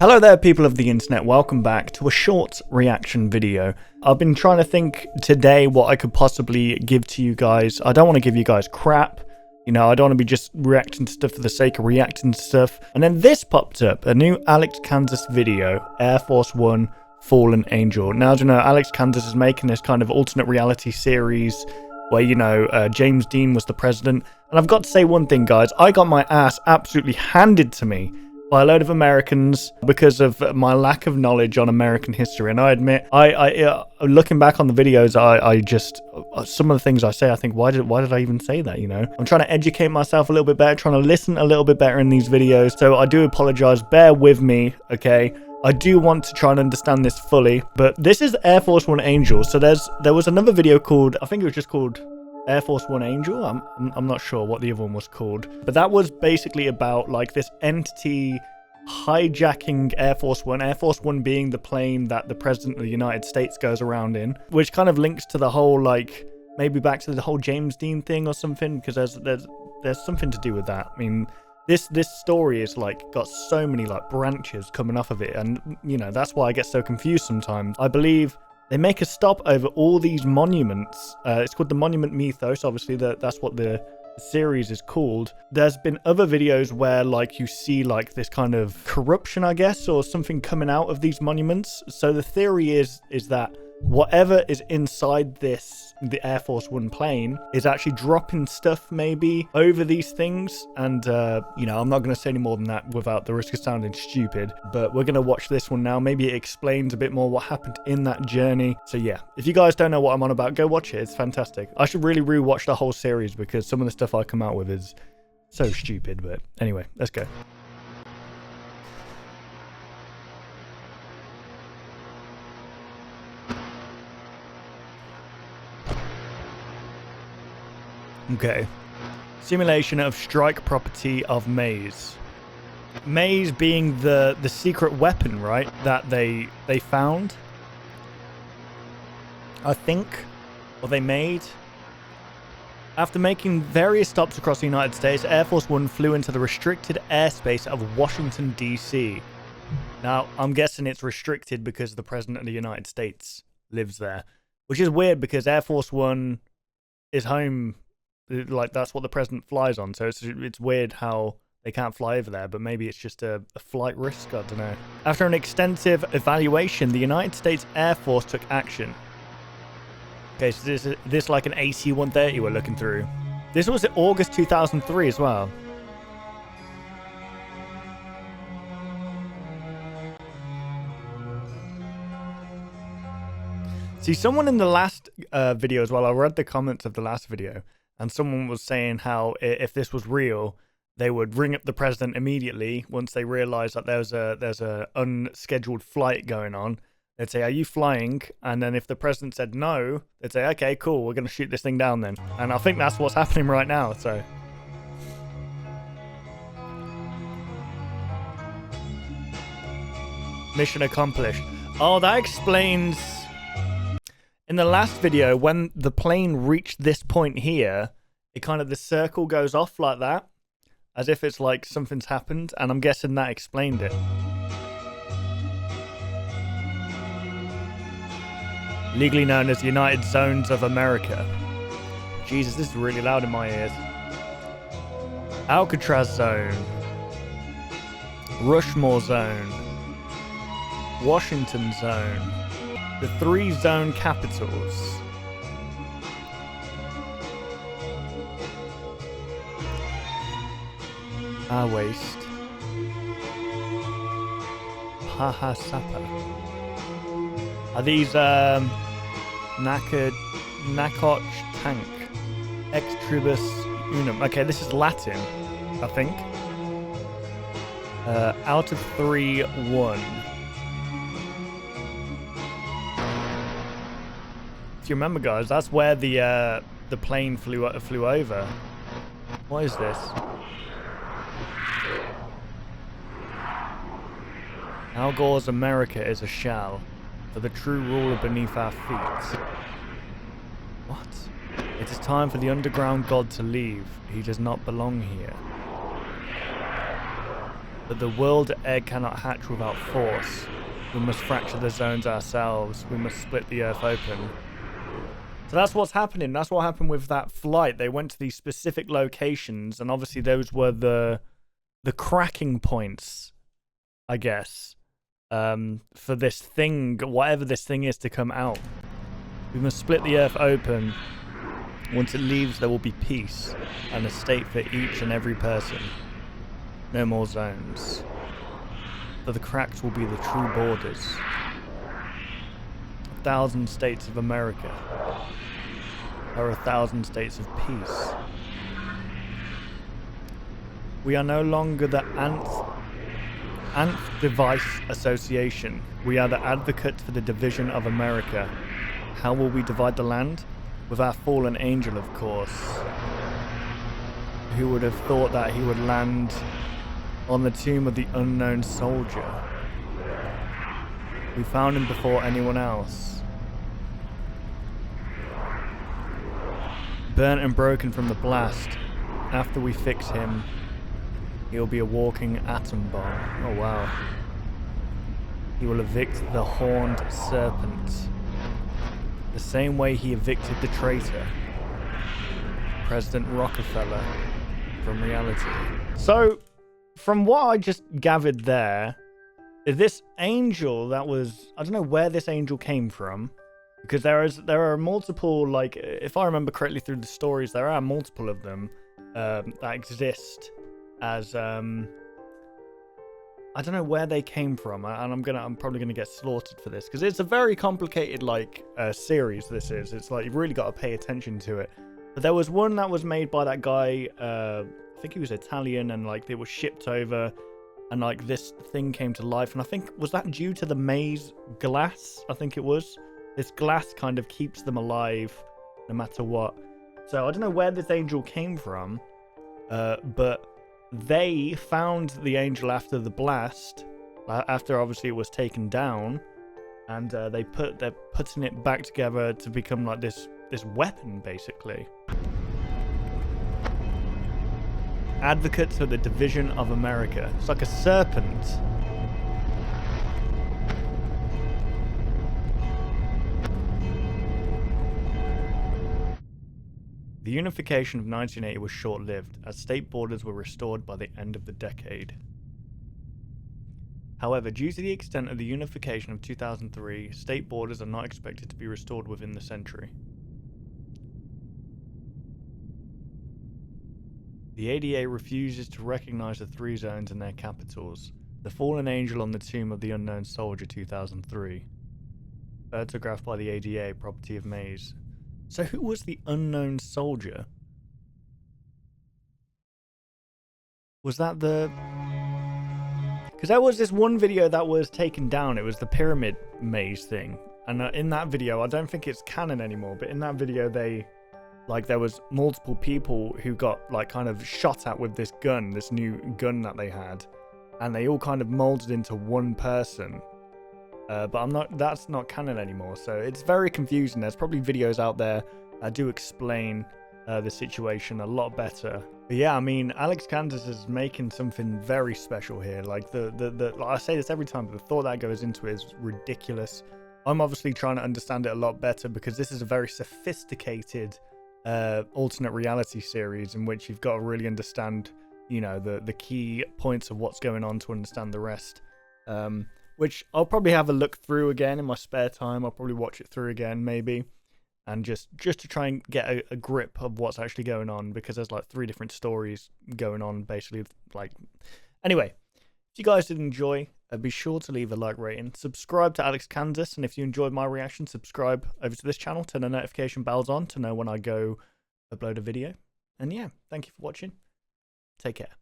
Hello there, people of the internet. Welcome back to a short reaction video. I've been trying to think today what I could possibly give to you guys. I don't want to give you guys crap. You know, I don't want to be just reacting to stuff for the sake of reacting to stuff. And then this popped up, a new Alex Kansas video, Air Force One Fallen Angel. Now, do you know, Alex Kansas is making this kind of alternate reality series where, you know, James Dean was the president. And I've got to say one thing, guys. I got my ass absolutely handed to me by a load of Americans because of my lack of knowledge on American history. And I admit, looking back on the videos, I just, some of the things I say, I think, why did I even say that, you know? I'm trying to educate myself a little bit better, trying to listen a little bit better in these videos. So I do apologize, bear with me, okay? I do want to try and understand this fully, but this is Air Force One Angel. So there was another video called, I think it was just called Air Force One Angel. I'm not sure what the other one was called, but that was basically about like this entity hijacking Air Force One being the plane that the President of the United States goes around in, which kind of links to the whole, like, maybe back to the whole James Dean thing or something, because there's something to do with that. I mean, this story is like got so many like branches coming off of it, and you know, that's why I get so confused sometimes. I believe they make a stop over all these monuments. It's called the Monument Mythos. Obviously, that's what the series is called. There's been other videos where like you see like this kind of corruption, I guess, or something coming out of these monuments. So the theory is that whatever is inside the Air Force One plane is actually dropping stuff maybe over these things. And you know, I'm not going to say any more than that without the risk of sounding stupid, but we're going to watch this one now. Maybe it explains a bit more what happened in that journey. So yeah, if you guys don't know what I'm on about, go watch it. It's fantastic. I should really rewatch the whole series because some of the stuff I come out with is so stupid. But anyway, let's go. Okay. Simulation of strike property of maze. Maze being the secret weapon, right? That they found, I think, or they made. After making various stops across the United States, Air Force One flew into the restricted airspace of Washington, D.C. Now, I'm guessing it's restricted because the President of the United States lives there, which is weird because Air Force One is home. Like, that's what the president flies on, so it's weird how they can't fly over there, but maybe it's just a flight risk, I don't know. After an extensive evaluation, the United States Air Force took action. Okay, so this like an AC-130 we're looking through. This was in August 2003 as well. See, someone in the last video as well, I read the comments of the last video, and someone was saying how if this was real, they would ring up the president immediately once they realized that there's a unscheduled flight going on. They'd say, "Are you flying?" And then if the president said no, they'd say, "Okay, cool, we're going to shoot this thing down then." And I think that's what's happening right now, so. Mission accomplished. Oh, that explains. In the last video, when the plane reached this point here, it kind of, the circle goes off like that, as if it's like something's happened, and I'm guessing that explained it. Legally known as the United Zones of America. Jesus, this is really loud in my ears. Alcatraz Zone. Rushmore Zone. Washington Zone. The 3 zone capitals. Waste. Pahasapa. Are these Nakoch Tank? Ex Tribus Unum. Okay, this is Latin, I think. Out of 3, 1. You remember, guys, that's where the plane flew over. What is this? Al Gore's America is a shell, for the true ruler beneath our feet. What? It is time for the underground god to leave. He does not belong here. But the world egg cannot hatch without force. We must fracture the zones ourselves. We must split the earth open. So that's what's happening. That's what happened with that flight. They went to these specific locations, and obviously those were the cracking points, I guess, for this thing, whatever this thing is, to come out. We must split the earth open. Once it leaves, there will be peace and a state for each and every person. No more zones. For the cracks will be the true borders. 1,000 states of America. There are 1,000 states of peace. We are no longer the Nth Device Association. We are the advocates for the division of America. How will we divide the land? With our fallen angel, of course. Who would have thought that he would land on the tomb of the unknown soldier? We found him before anyone else. Burnt and broken from the blast. After we fix him, he'll be a walking atom bomb. Oh wow. He will evict the horned serpent. The same way he evicted the traitor, President Rockefeller, from reality. So, from what I just gathered there, this angel that was... I don't know where this angel came from, because there are multiple, like, if I remember correctly through the stories, there are multiple of them that exist as... I don't know where they came from, and I'm probably gonna get slaughtered for this because it's a very complicated series. This is. It's like you've really got to pay attention to it. But there was one that was made by that guy. I think he was Italian, and like it was shipped over, and like this thing came to life. And I think was that due to the maize glass? I think it was. This glass kind of keeps them alive, no matter what. So I don't know where this angel came from, but. They found the angel after the blast, after obviously it was taken down, and they're putting it back together to become like this weapon, basically. Advocates of the division of America. It's like a serpent. The unification of 1980 was short-lived, as state borders were restored by the end of the decade. However, due to the extent of the unification of 2003, state borders are not expected to be restored within the century. The ADA refuses to recognize the three zones in their capitals. The Fallen Angel on the Tomb of the Unknown Soldier 2003. Photographed by the ADA, property of Mays. So who was the unknown soldier? Was that the... Because there was this one video that was taken down. It was the pyramid maze thing. And in that video, I don't think it's canon anymore, but in that video there was multiple people who got like kind of shot at with this gun, this new gun that they had. And they all kind of molded into one person. But that's not canon anymore, so it's very confusing. There's probably videos out there that do explain the situation a lot better. But yeah, I mean, Alex Kansas is making something very special here. Like I say this every time, but the thought that goes into it is ridiculous. I'm obviously trying to understand it a lot better because this is a very sophisticated alternate reality series in which you've got to really understand, you know, the key points of what's going on to understand the rest. Which I'll probably have a look through again in my spare time. I'll probably watch it through again, maybe. And just to try and get a grip of what's actually going on. Because there's like 3 different stories going on, basically. Like, anyway, if you guys did enjoy, be sure to leave a like rating. Subscribe to Alex Kansas. And if you enjoyed my reaction, subscribe over to this channel. Turn the notification bells on to know when I go upload a video. And yeah, thank you for watching. Take care.